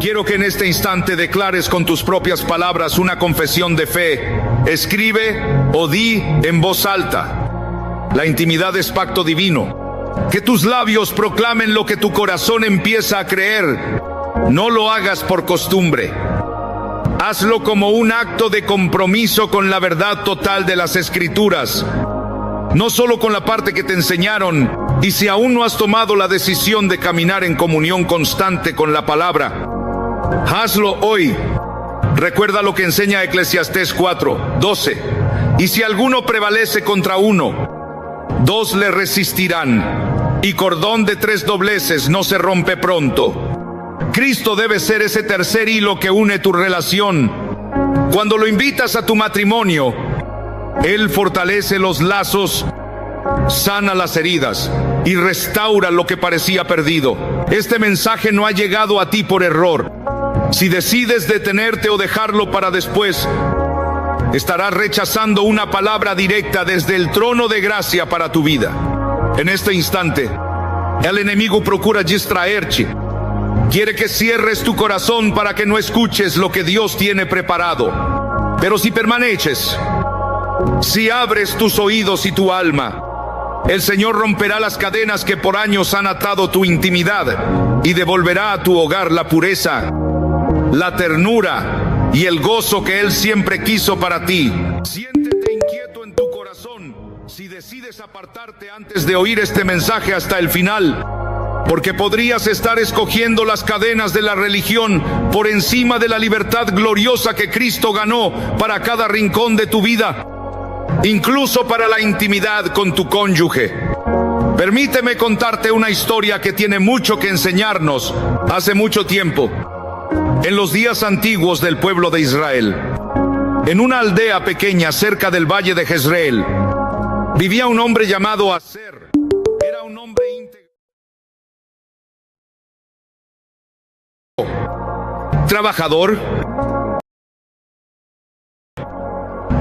Quiero que en este instante declares con tus propias palabras una confesión de fe. Escribe o di en voz alta. La intimidad es pacto divino. Que tus labios proclamen lo que tu corazón empieza a creer. No lo hagas por costumbre. Hazlo como un acto de compromiso con la verdad total de las Escrituras. No solo con la parte que te enseñaron, y si aún no has tomado la decisión de caminar en comunión constante con la palabra, hazlo hoy. Recuerda lo que enseña Eclesiastés 4:12. Y si alguno prevalece contra uno, dos le resistirán, y cordón de 3 dobleces no se rompe pronto. Cristo debe ser ese tercer hilo que une tu relación. Cuando lo invitas a tu matrimonio, Él fortalece los lazos, sana las heridas y restaura lo que parecía perdido. Este mensaje no ha llegado a ti por error. Si decides detenerte o dejarlo para después, estarás rechazando una palabra directa desde el trono de gracia para tu vida. En este instante, el enemigo procura distraerte. Quiere que cierres tu corazón para que no escuches lo que Dios tiene preparado. Pero si permaneces, si abres tus oídos y tu alma, el Señor romperá las cadenas que por años han atado tu intimidad y devolverá a tu hogar la pureza, la ternura y el gozo que Él siempre quiso para ti. Siéntete inquieto en tu corazón si decides apartarte antes de oír este mensaje hasta el final, porque podrías estar escogiendo las cadenas de la religión por encima de la libertad gloriosa que Cristo ganó para cada rincón de tu vida, incluso para la intimidad con tu cónyuge. Permíteme contarte una historia que tiene mucho que enseñarnos. Hace mucho tiempo, en los días antiguos del pueblo de Israel, en una aldea pequeña cerca del valle de Jezreel, vivía un hombre llamado Aser. Era un hombre íntegro, trabajador,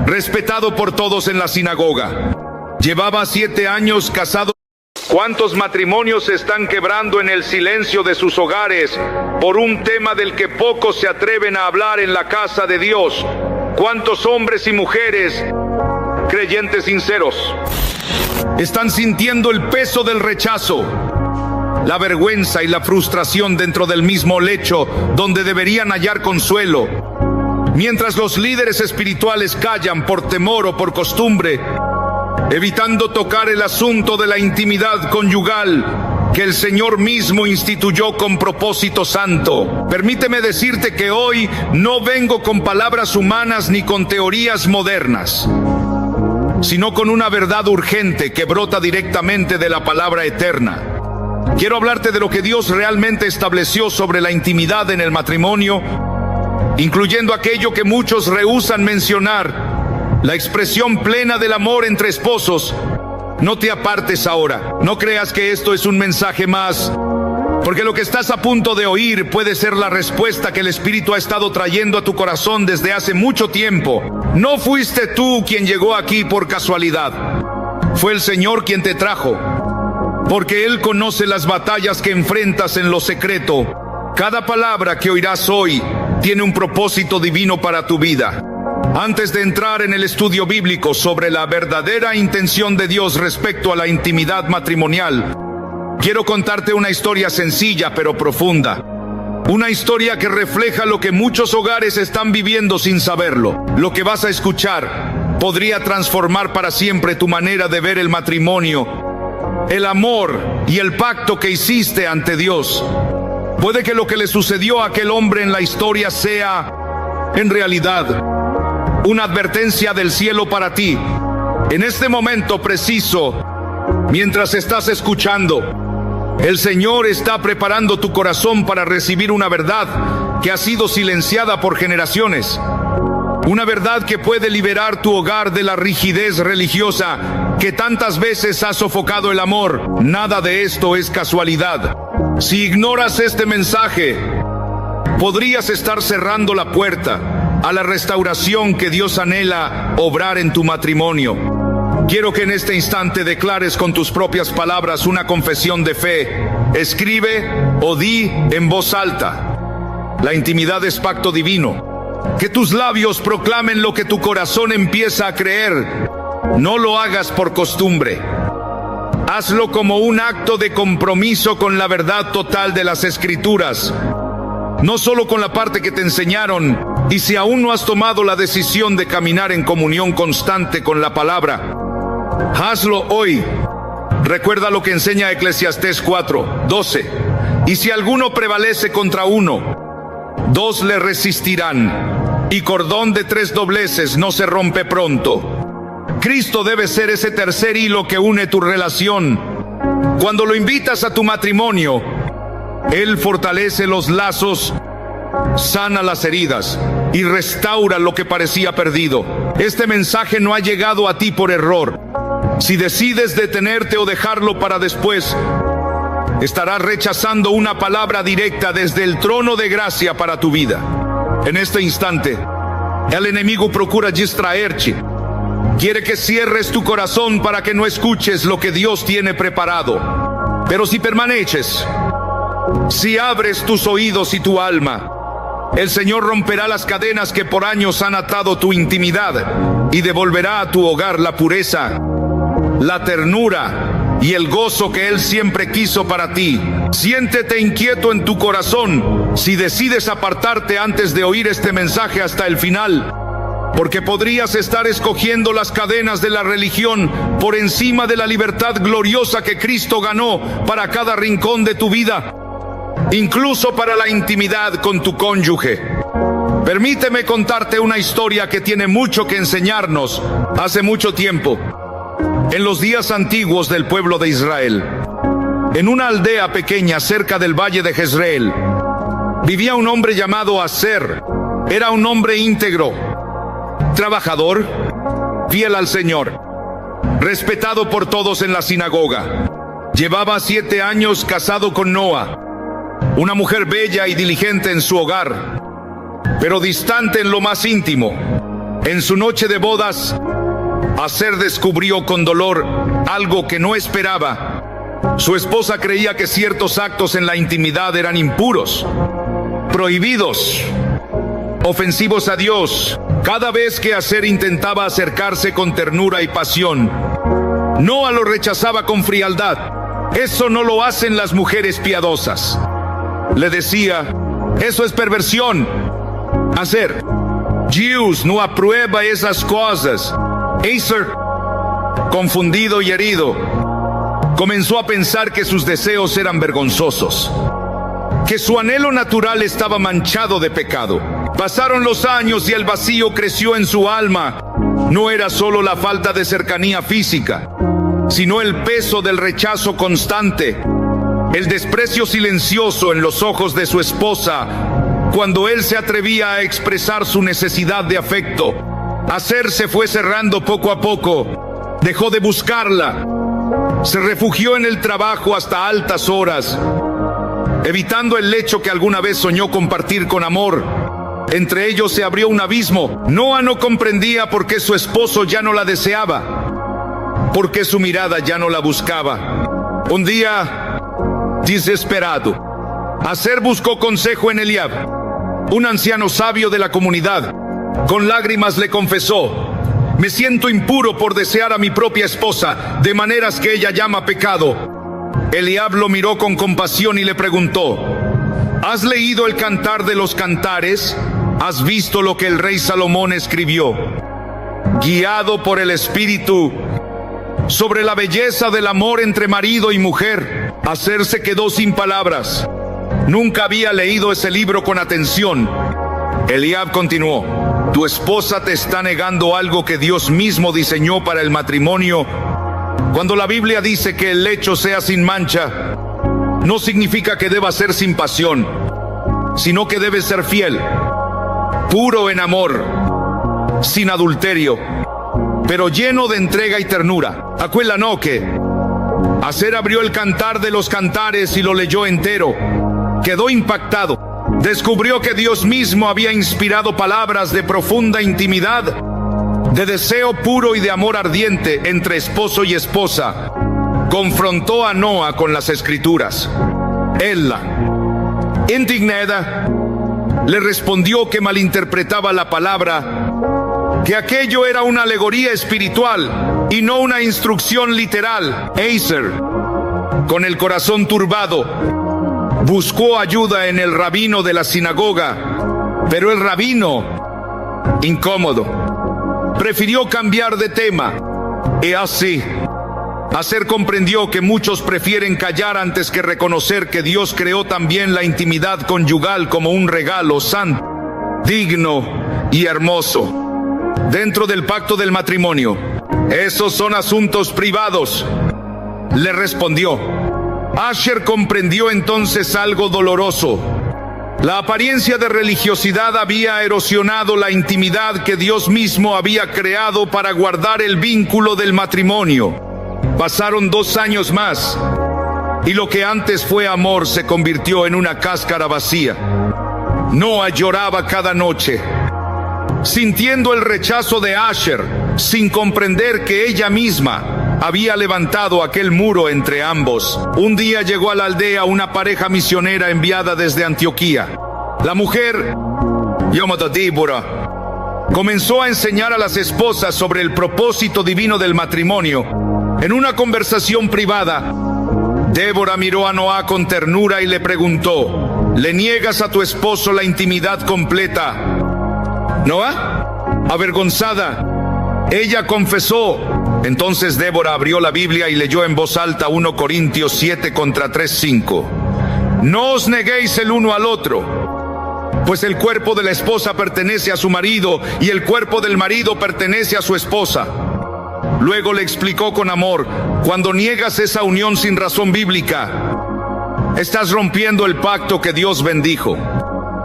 respetado por todos en la sinagoga. Llevaba 7 años casado. ¿Cuántos matrimonios se están quebrando en el silencio de sus hogares por un tema del que pocos se atreven a hablar en la casa de Dios? ¿Cuántos hombres y mujeres, creyentes sinceros, están sintiendo el peso del rechazo, la vergüenza y la frustración dentro del mismo lecho donde deberían hallar consuelo? Mientras los líderes espirituales callan por temor o por costumbre, evitando tocar el asunto de la intimidad conyugal que el Señor mismo instituyó con propósito santo. Permíteme decirte que hoy no vengo con palabras humanas ni con teorías modernas, sino con una verdad urgente que brota directamente de la palabra eterna. Quiero hablarte de lo que Dios realmente estableció sobre la intimidad en el matrimonio, incluyendo aquello que muchos rehúsan mencionar: la expresión plena del amor entre esposos. No te apartes ahora. No creas que esto es un mensaje más, porque lo que estás a punto de oír puede ser la respuesta que el Espíritu ha estado trayendo a tu corazón desde hace mucho tiempo. No fuiste tú quien llegó aquí por casualidad. Fue el Señor quien te trajo, porque Él conoce las batallas que enfrentas en lo secreto. Cada palabra que oirás hoy tiene un propósito divino para tu vida. Antes de entrar en el estudio bíblico sobre la verdadera intención de Dios respecto a la intimidad matrimonial, quiero contarte una historia sencilla pero profunda. Una historia que refleja lo que muchos hogares están viviendo sin saberlo. Lo que vas a escuchar podría transformar para siempre tu manera de ver el matrimonio, el amor y el pacto que hiciste ante Dios. Puede que lo que le sucedió a aquel hombre en la historia sea, en realidad, una advertencia del cielo para ti. En este momento preciso, mientras estás escuchando, el Señor está preparando tu corazón para recibir una verdad que ha sido silenciada por generaciones. Una verdad que puede liberar tu hogar de la rigidez religiosa que tantas veces ha sofocado el amor. Nada de esto es casualidad. Si ignoras este mensaje, podrías estar cerrando la puerta a la restauración que Dios anhela obrar en tu matrimonio. Quiero que en este instante declares con tus propias palabras una confesión de fe. Escribe o di en voz alta. La intimidad es pacto divino. Que tus labios proclamen lo que tu corazón empieza a creer. No lo hagas por costumbre. Hazlo como un acto de compromiso con la verdad total de las Escrituras. No solo con la parte que te enseñaron, y si aún no has tomado la decisión de caminar en comunión constante con la palabra, hazlo hoy. Recuerda lo que enseña Eclesiastés 4:12. Y si alguno prevalece contra uno, 2 le resistirán, y cordón de 3 dobleces no se rompe pronto. Cristo debe ser ese tercer hilo que une tu relación. Cuando lo invitas a tu matrimonio, Él fortalece los lazos, sana las heridas y restaura lo que parecía perdido. Este mensaje no ha llegado a ti por error. Si decides detenerte o dejarlo para después, estarás rechazando una palabra directa desde el trono de gracia para tu vida. En este instante, el enemigo procura distraerte. Quiere que cierres tu corazón para que no escuches lo que Dios tiene preparado. Pero si permaneces, si abres tus oídos y tu alma, el Señor romperá las cadenas que por años han atado tu intimidad y devolverá a tu hogar la pureza, la ternura y el gozo que Él siempre quiso para ti. Siéntete inquieto en tu corazón si decides apartarte antes de oír este mensaje hasta el final, porque podrías estar escogiendo las cadenas de la religión por encima de la libertad gloriosa que Cristo ganó para cada rincón de tu vida, incluso para la intimidad con tu cónyuge. Permíteme contarte una historia que tiene mucho que enseñarnos. Hace mucho tiempo, en los días antiguos del pueblo de Israel, en una aldea pequeña cerca del valle de Jezreel, vivía un hombre llamado Aser. Era un hombre íntegro, trabajador, fiel al Señor, respetado por todos en la sinagoga. Llevaba 7 años casado con Noa, una mujer bella y diligente en su hogar, pero distante en lo más íntimo. En su noche de bodas, Aser descubrió con dolor algo que no esperaba. Su esposa creía que ciertos actos en la intimidad eran impuros, prohibidos, ofensivos a Dios. Cada vez que Aser intentaba acercarse con ternura y pasión, Noa lo rechazaba con frialdad. Eso no lo hacen las mujeres piadosas. Le decía, eso es perversión. Aser, Dios no aprueba esas cosas. Aser, confundido y herido, comenzó a pensar que sus deseos eran vergonzosos, que su anhelo natural estaba manchado de pecado. Pasaron los años y el vacío creció en su alma. No era solo la falta de cercanía física, sino el peso del rechazo constante, el desprecio silencioso en los ojos de su esposa cuando él se atrevía a expresar su necesidad de afecto. Aser se fue cerrando poco a poco. Dejó de buscarla. Se refugió en el trabajo hasta altas horas, evitando el lecho que alguna vez soñó compartir con amor. Entre ellos se abrió un abismo. Noa no comprendía por qué su esposo ya no la deseaba, por qué su mirada ya no la buscaba. Un día, desesperado, Aser buscó consejo en Eliab, un anciano sabio de la comunidad. Con lágrimas le confesó: me siento impuro por desear a mi propia esposa, de maneras que ella llama pecado. Eliab lo miró con compasión y le preguntó: ¿has leído el Cantar de los Cantares? ¿Has visto lo que el rey Salomón escribió, guiado por el Espíritu, sobre la belleza del amor entre marido y mujer? Aser se quedó sin palabras. Nunca había leído ese libro con atención. Eliab continuó: tu esposa te está negando algo que Dios mismo diseñó para el matrimonio. Cuando la Biblia dice que el lecho sea sin mancha, no significa que deba ser sin pasión, sino que debe ser fiel, puro en amor, sin adulterio, pero lleno de entrega y ternura. Aquella noche, Aser abrió el Cantar de los Cantares y lo leyó entero. Quedó impactado. Descubrió que Dios mismo había inspirado palabras de profunda intimidad, de deseo puro y de amor ardiente entre esposo y esposa. Confrontó a Noa con las Escrituras. Ella, indignada, le respondió que malinterpretaba la palabra, que aquello era una alegoría espiritual y no una instrucción literal. Aser, con el corazón turbado, buscó ayuda en el rabino de la sinagoga, pero el rabino, incómodo, prefirió cambiar de tema. Y así, Aser comprendió que muchos prefieren callar antes que reconocer que Dios creó también la intimidad conyugal como un regalo santo, digno y hermoso dentro del pacto del matrimonio. Esos son asuntos privados, le respondió. Asher comprendió entonces algo doloroso. La apariencia de religiosidad había erosionado la intimidad que Dios mismo había creado para guardar el vínculo del matrimonio. Pasaron 2 años más, y lo que antes fue amor se convirtió en una cáscara vacía. Noa lloraba cada noche, sintiendo el rechazo de Asher, sin comprender que ella misma había levantado aquel muro entre ambos. Un día llegó a la aldea una pareja misionera enviada desde Antioquía. La mujer, llamada Débora, comenzó a enseñar a las esposas sobre el propósito divino del matrimonio. En una conversación privada, Débora miró a Noa con ternura y le preguntó: ¿le niegas a tu esposo la intimidad completa? Noa, avergonzada, ella confesó. Entonces Débora abrió la Biblia y leyó en voz alta 1 Corintios 7 contra 3:5. No os neguéis el uno al otro, pues el cuerpo de la esposa pertenece a su marido y el cuerpo del marido pertenece a su esposa. Luego le explicó con amor: cuando niegas esa unión sin razón bíblica, estás rompiendo el pacto que Dios bendijo.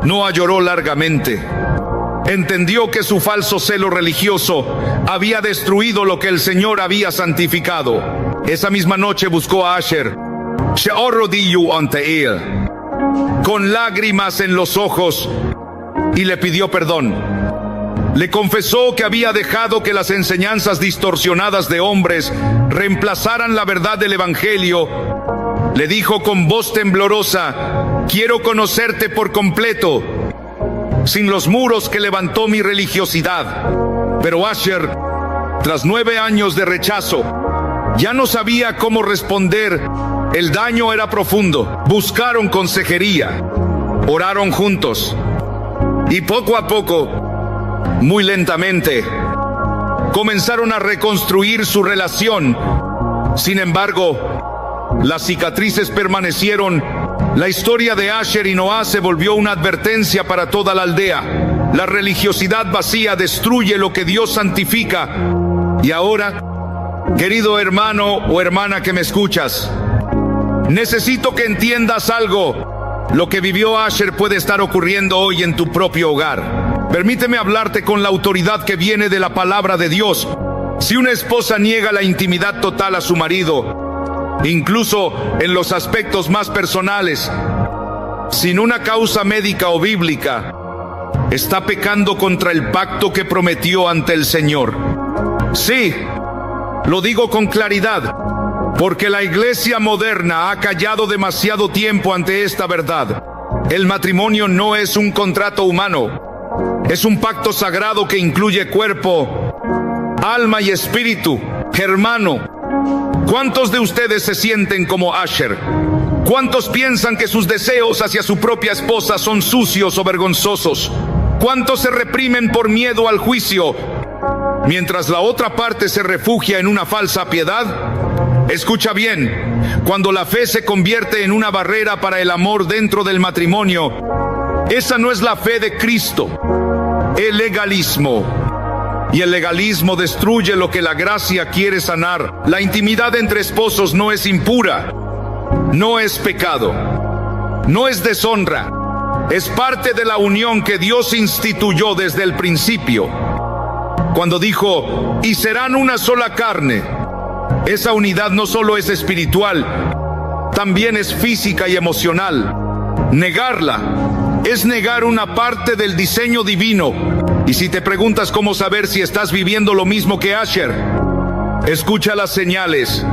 Noa lloró largamente. Entendió que su falso celo religioso había destruido lo que el Señor había santificado. Esa misma noche buscó a Asher, se arrodilló ante él, con lágrimas en los ojos, y le pidió perdón. Le confesó que había dejado que las enseñanzas distorsionadas de hombres reemplazaran la verdad del Evangelio. Le dijo con voz temblorosa: quiero conocerte por completo, sin los muros que levantó mi religiosidad. Pero Asher, tras 9 años de rechazo, ya no sabía cómo responder. El daño era profundo. Buscaron consejería, oraron juntos, y poco a poco, muy lentamente, comenzaron a reconstruir su relación. Sin embargo, las cicatrices permanecieron. La historia de Asher y Noa se volvió una advertencia para toda la aldea. La religiosidad vacía destruye lo que Dios santifica. Y ahora, querido hermano o hermana que me escuchas, necesito que entiendas algo. Lo que vivió Asher puede estar ocurriendo hoy en tu propio hogar. Permíteme hablarte con la autoridad que viene de la palabra de Dios. Si una esposa niega la intimidad total a su marido, incluso en los aspectos más personales, sin una causa médica o bíblica, está pecando contra el pacto que prometió ante el Señor. Sí, lo digo con claridad, porque la iglesia moderna ha callado demasiado tiempo ante esta verdad. El matrimonio no es un contrato humano. Es un pacto sagrado que incluye cuerpo, alma y espíritu. Hermano, ¿cuántos de ustedes se sienten como Asher? ¿Cuántos piensan que sus deseos hacia su propia esposa son sucios o vergonzosos? ¿Cuántos se reprimen por miedo al juicio, mientras la otra parte se refugia en una falsa piedad? Escucha bien, cuando la fe se convierte en una barrera para el amor dentro del matrimonio, esa no es la fe de Cristo. El legalismo. Y el legalismo destruye lo que la gracia quiere sanar. La intimidad entre esposos no es impura, no es pecado, no es deshonra. Es parte de la unión que Dios instituyó desde el principio. Cuando dijo: y serán una sola carne, esa unidad no solo es espiritual, también es física y emocional. Negarla es negar una parte del diseño divino. Y si te preguntas cómo saber si estás viviendo lo mismo que Asher, escucha las señales.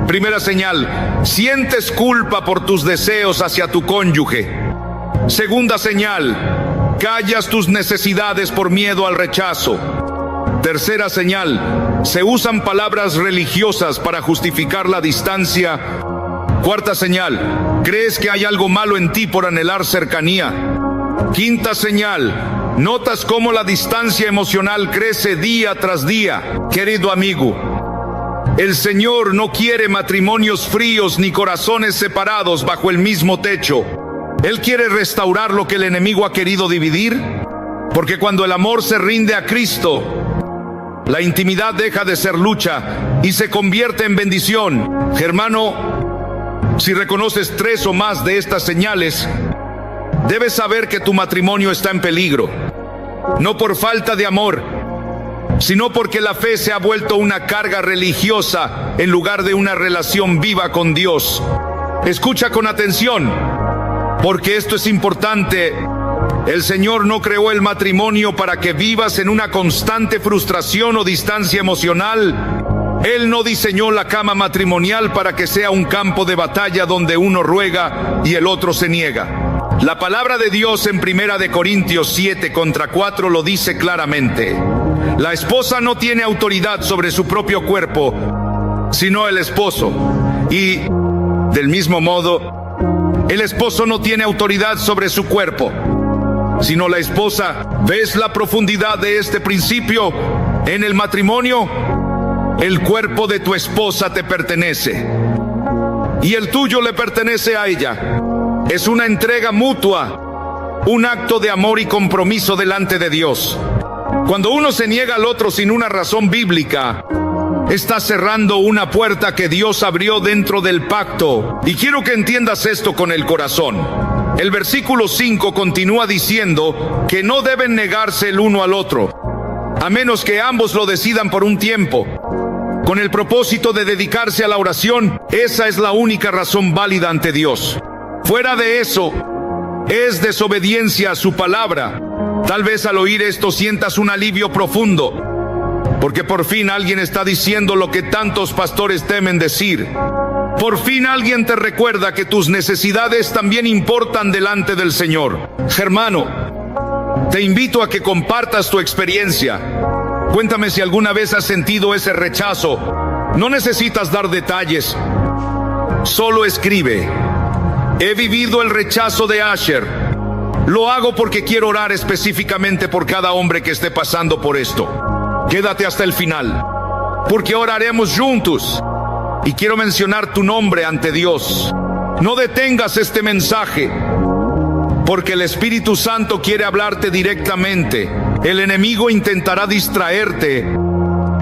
Primera señal: sientes culpa por tus deseos hacia tu cónyuge. Segunda señal: Callas tus necesidades por miedo al rechazo. Tercera señal, se usan palabras religiosas para justificar la distancia. Cuarta señal, crees que hay algo malo en ti por anhelar cercanía. Quinta señal, notas cómo la distancia emocional crece día tras día. Querido amigo, el Señor no quiere matrimonios fríos ni corazones separados bajo el mismo techo. Él quiere restaurar lo que el enemigo ha querido dividir, porque cuando el amor se rinde a Cristo, la intimidad deja de ser lucha y se convierte en bendición. Hermano, si reconoces 3 o más de estas señales, debes saber que tu matrimonio está en peligro. No por falta de amor, sino porque la fe se ha vuelto una carga religiosa en lugar de una relación viva con Dios. Escucha con atención, porque esto es importante. El Señor no creó el matrimonio para que vivas en una constante frustración o distancia emocional. Él no diseñó la cama matrimonial para que sea un campo de batalla donde uno ruega y el otro se niega. La palabra de Dios en 1 de Corintios 7:4 lo dice claramente. La esposa no tiene autoridad sobre su propio cuerpo, sino el esposo. Y, del mismo modo, el esposo no tiene autoridad sobre su cuerpo, sino la esposa. ¿Ves la profundidad de este principio? En el matrimonio, el cuerpo de tu esposa te pertenece y el tuyo le pertenece a ella. Es una entrega mutua, un acto de amor y compromiso delante de Dios. Cuando uno se niega al otro sin una razón bíblica, está cerrando una puerta que Dios abrió dentro del pacto. Y quiero que entiendas esto con el corazón. El versículo 5 continúa diciendo que no deben negarse el uno al otro, a menos que ambos lo decidan por un tiempo, con el propósito de dedicarse a la oración. Esa es la única razón válida ante Dios. Fuera de eso, es desobediencia a su palabra. Tal vez al oír esto sientas un alivio profundo, porque por fin alguien está diciendo lo que tantos pastores temen decir. Por fin alguien te recuerda que tus necesidades también importan delante del Señor. Hermano, te invito a que compartas tu experiencia. Cuéntame si alguna vez has sentido ese rechazo. No necesitas dar detalles, solo escribe: he vivido el rechazo de Asher. Lo hago porque quiero orar específicamente por cada hombre que esté pasando por esto. Quédate hasta el final, porque oraremos juntos. Y quiero mencionar tu nombre ante Dios. No detengas este mensaje, porque el Espíritu Santo quiere hablarte directamente. El enemigo intentará distraerte.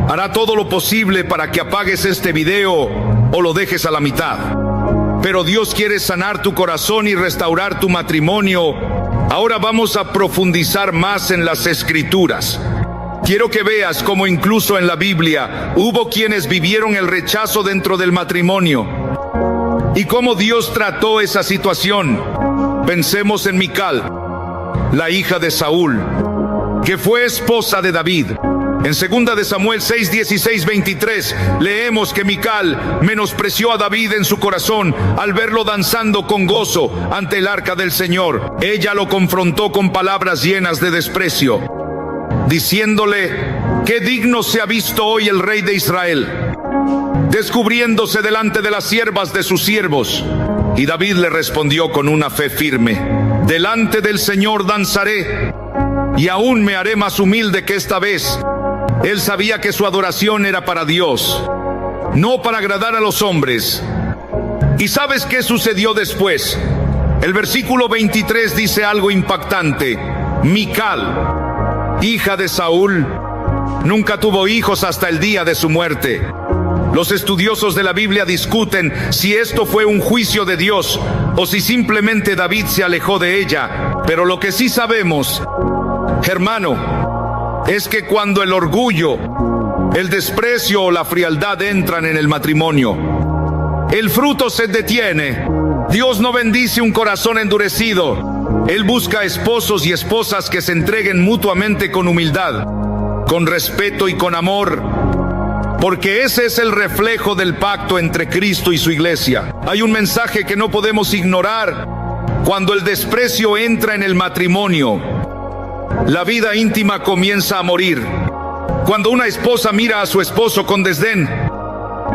Hará todo lo posible para que apagues este video o lo dejes a la mitad. Pero Dios quiere sanar tu corazón y restaurar tu matrimonio. Ahora vamos a profundizar más en las Escrituras. Quiero que veas cómo incluso en la Biblia hubo quienes vivieron el rechazo dentro del matrimonio y cómo Dios trató esa situación. Pensemos en Mical, la hija de Saúl, que fue esposa de David. En 2 de Samuel 6:16-23 leemos que Mical menospreció a David en su corazón al verlo danzando con gozo ante el arca del Señor. Ella lo confrontó con palabras llenas de desprecio, diciéndole: qué digno se ha visto hoy el rey de Israel, descubriéndose delante de las siervas de sus siervos. Y David le respondió con una fe firme: delante del Señor danzaré, y aún me haré más humilde que esta vez. Él sabía que su adoración era para Dios, no para agradar a los hombres. ¿Y sabes qué sucedió después? El versículo 23 dice algo impactante. Mical, hija de Saúl, nunca tuvo hijos hasta el día de su muerte. Los estudiosos de la Biblia discuten si esto fue un juicio de Dios o si simplemente David se alejó de ella. Pero lo que sí sabemos, hermano, es que cuando el orgullo, el desprecio o la frialdad entran en el matrimonio, el fruto se detiene. Dios no bendice un corazón endurecido. Él busca esposos y esposas que se entreguen mutuamente con humildad, con respeto y con amor, porque ese es el reflejo del pacto entre Cristo y su iglesia. Hay un mensaje que no podemos ignorar. Cuando el desprecio entra en el matrimonio, la vida íntima comienza a morir. Cuando una esposa mira a su esposo con desdén,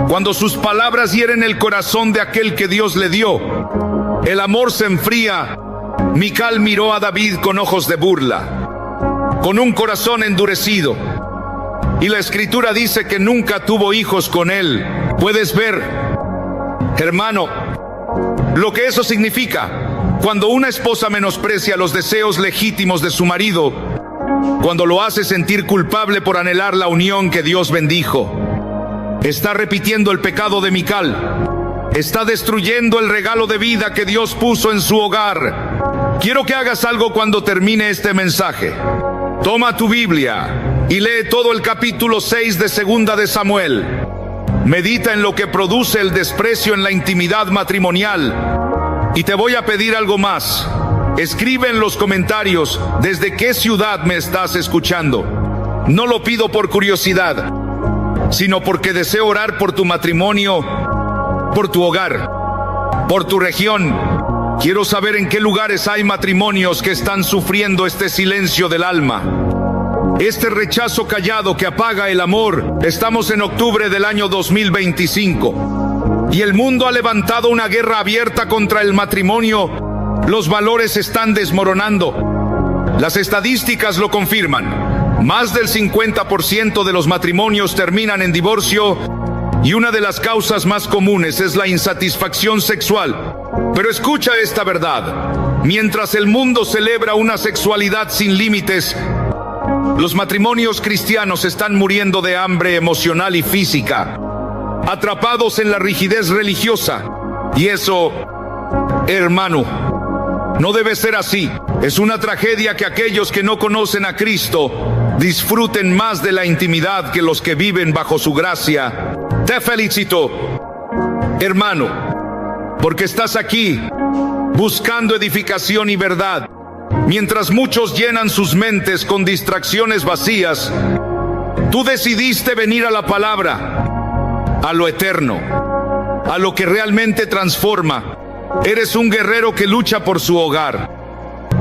cuando sus palabras hieren el corazón de aquel que Dios le dio, el amor se enfría. Mical miró a David con ojos de burla, con un corazón endurecido. Y la Escritura dice que nunca tuvo hijos con él. Puedes ver, hermano, lo que eso significa. Cuando una esposa menosprecia los deseos legítimos de su marido, cuando lo hace sentir culpable por anhelar la unión que Dios bendijo, está repitiendo el pecado de Mical. Está destruyendo el regalo de vida que Dios puso en su hogar. Quiero que hagas algo cuando termine este mensaje. Toma tu Biblia y lee todo el capítulo 6 de Segunda de Samuel. Medita en lo que produce el desprecio en la intimidad matrimonial. Y te voy a pedir algo más. Escribe en los comentarios desde qué ciudad me estás escuchando. No lo pido por curiosidad, sino porque deseo orar por tu matrimonio, por tu hogar, por tu región. Quiero saber en qué lugares hay matrimonios que están sufriendo este silencio del alma, este rechazo callado que apaga el amor. Estamos en octubre del año 2025 y el mundo ha levantado una guerra abierta contra el matrimonio. Los valores están desmoronando. Las estadísticas lo confirman. Más del 50% de los matrimonios terminan en divorcio y una de las causas más comunes es la insatisfacción sexual. Pero escucha esta verdad. Mientras el mundo celebra una sexualidad sin límites, los matrimonios cristianos están muriendo de hambre emocional y física, atrapados en la rigidez religiosa. Y eso, hermano, no debe ser así. Es una tragedia que aquellos que no conocen a Cristo disfruten más de la intimidad que los que viven bajo su gracia. Te felicito, hermano, porque estás aquí buscando edificación y verdad. Mientras muchos llenan sus mentes con distracciones vacías, tú decidiste venir a la palabra, a lo eterno, a lo que realmente transforma. Eres un guerrero que lucha por su hogar,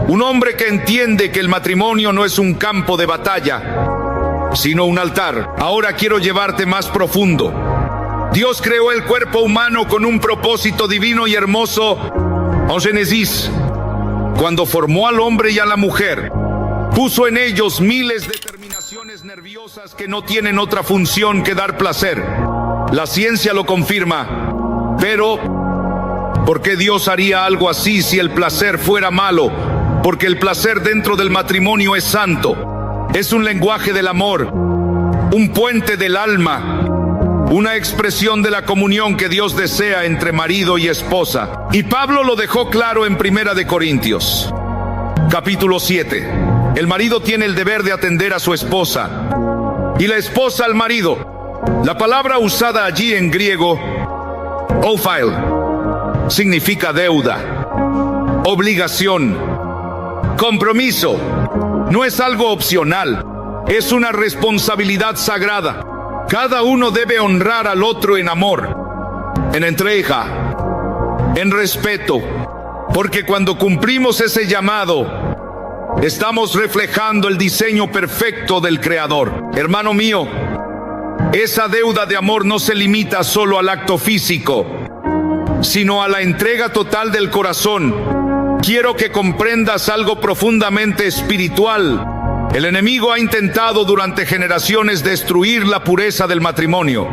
un hombre que entiende que el matrimonio no es un campo de batalla, sino un altar. Ahora quiero llevarte más profundo. Dios creó el cuerpo humano con un propósito divino y hermoso. En Génesis, cuando formó al hombre y a la mujer, puso en ellos miles de terminaciones nerviosas que no tienen otra función que dar placer. La ciencia lo confirma, pero ¿por qué Dios haría algo así si el placer fuera malo? Porque el placer dentro del matrimonio es santo, es un lenguaje del amor, un puente del alma, una expresión de la comunión que Dios desea entre marido y esposa. Y Pablo lo dejó claro en 1 de Corintios, capítulo 7. El marido tiene el deber de atender a su esposa y la esposa al marido. La palabra usada allí en griego, ophile, significa deuda, obligación, compromiso. No es algo opcional, es una responsabilidad sagrada. Cada uno debe honrar al otro en amor, en entrega, en respeto, porque cuando cumplimos ese llamado, estamos reflejando el diseño perfecto del Creador. Hermano mío, esa deuda de amor no se limita solo al acto físico, sino a la entrega total del corazón. Quiero que comprendas algo profundamente espiritual. El enemigo ha intentado durante generaciones destruir la pureza del matrimonio,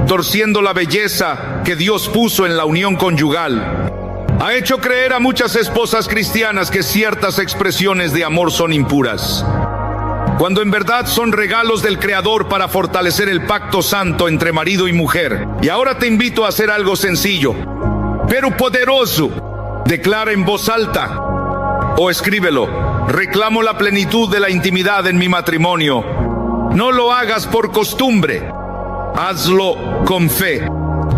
torciendo la belleza que Dios puso en la unión conyugal. Ha hecho creer a muchas esposas cristianas que ciertas expresiones de amor son impuras, cuando en verdad son regalos del Creador para fortalecer el pacto santo entre marido y mujer. Y ahora te invito a hacer algo sencillo, pero poderoso. Declara en voz alta o escríbelo: reclamo la plenitud de la intimidad en mi matrimonio. No lo hagas por costumbre, hazlo con fe.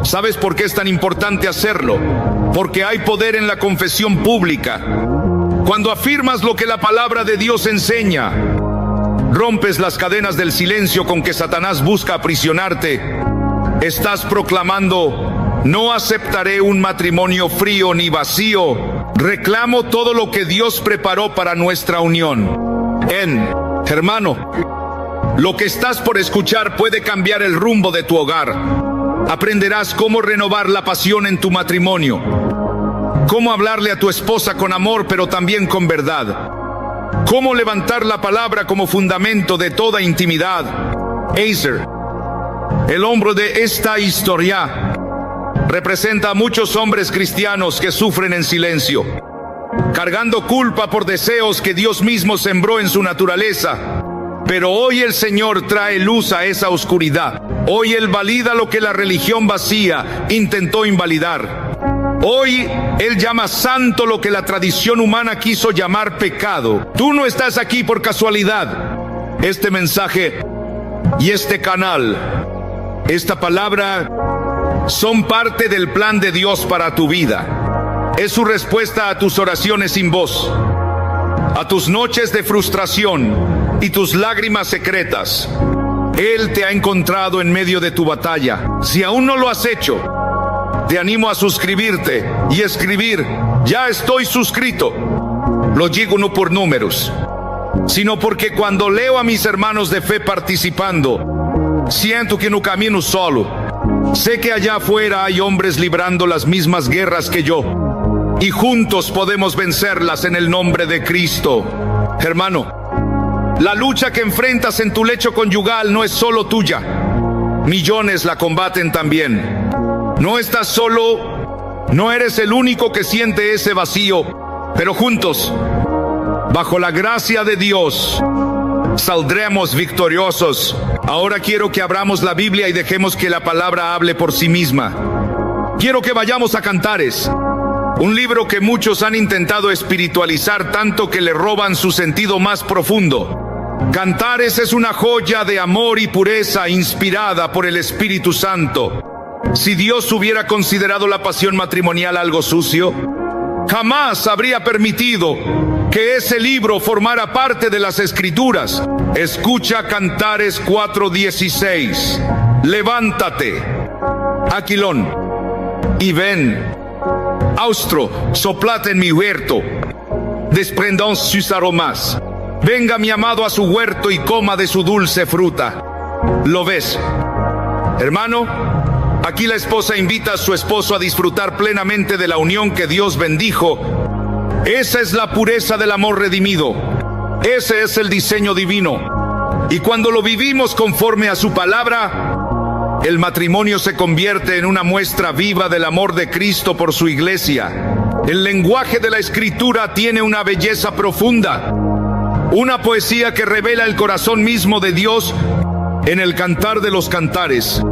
¿Sabes por qué es tan importante hacerlo? Porque hay poder en la confesión pública. Cuando afirmas lo que la palabra de Dios enseña, rompes las cadenas del silencio con que Satanás busca aprisionarte. Estás proclamando: no aceptaré un matrimonio frío ni vacío. Reclamo todo lo que Dios preparó para nuestra unión. Hermano, lo que estás por escuchar puede cambiar el rumbo de tu hogar. Aprenderás cómo renovar la pasión en tu matrimonio, cómo hablarle a tu esposa con amor pero también con verdad, cómo levantar la palabra como fundamento de toda intimidad. Azer, el hombre de esta historia, representa a muchos hombres cristianos que sufren en silencio, cargando culpa por deseos que Dios mismo sembró en su naturaleza. Pero hoy el Señor trae luz a esa oscuridad. Hoy Él valida lo que la religión vacía intentó invalidar. Hoy Él llama santo lo que la tradición humana quiso llamar pecado. Tú no estás aquí por casualidad. Este mensaje y este canal, esta palabra, son parte del plan de Dios para tu vida. Es su respuesta a tus oraciones sin voz, a tus noches de frustración y tus lágrimas secretas. Él te ha encontrado en medio de tu batalla. Si aún no lo has hecho, te animo a suscribirte y escribir: ya estoy suscrito. Lo digo no por números, sino porque cuando leo a mis hermanos de fe participando, siento que no camino solo. Sé que allá afuera hay hombres librando las mismas guerras que yo, y juntos podemos vencerlas en el nombre de Cristo. Hermano, la lucha que enfrentas en tu lecho conyugal no es solo tuya. Millones la combaten también. No estás solo, no eres el único que siente ese vacío, pero juntos, bajo la gracia de Dios, saldremos victoriosos. Ahora quiero que abramos la Biblia y dejemos que la palabra hable por sí misma. Quiero que vayamos a Cantares, un libro que muchos han intentado espiritualizar tanto que le roban su sentido más profundo. Cantares es una joya de amor y pureza inspirada por el Espíritu Santo. Si Dios hubiera considerado la pasión matrimonial algo sucio, jamás habría permitido que ese libro formara parte de las Escrituras. Escucha Cantares 4:16. Levántate, Aquilón, y ven, austro, soplad en mi huerto, desprendón sus aromas. Venga mi amado a su huerto y coma de su dulce fruta. ¿Lo ves, hermano? Aquí la esposa invita a su esposo a disfrutar plenamente de la unión que Dios bendijo. Esa es la pureza del amor redimido. Ese es el diseño divino. Y cuando lo vivimos conforme a su palabra, el matrimonio se convierte en una muestra viva del amor de Cristo por su iglesia. El lenguaje de la Escritura tiene una belleza profunda, una poesía que revela el corazón mismo de Dios en el Cantar de los Cantares.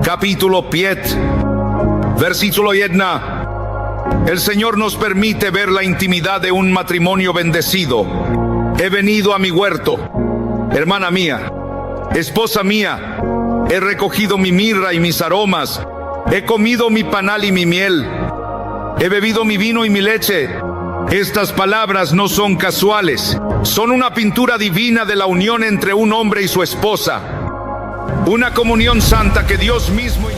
Capítulo 5, versículo 1. El Señor nos permite ver la intimidad de un matrimonio bendecido. He venido a mi huerto, hermana mía, esposa mía, he recogido mi mirra y mis aromas, he comido mi panal y mi miel, he bebido mi vino y mi leche. Estas palabras no son casuales, son una pintura divina de la unión entre un hombre y su esposa. Una comunión santa que Dios mismo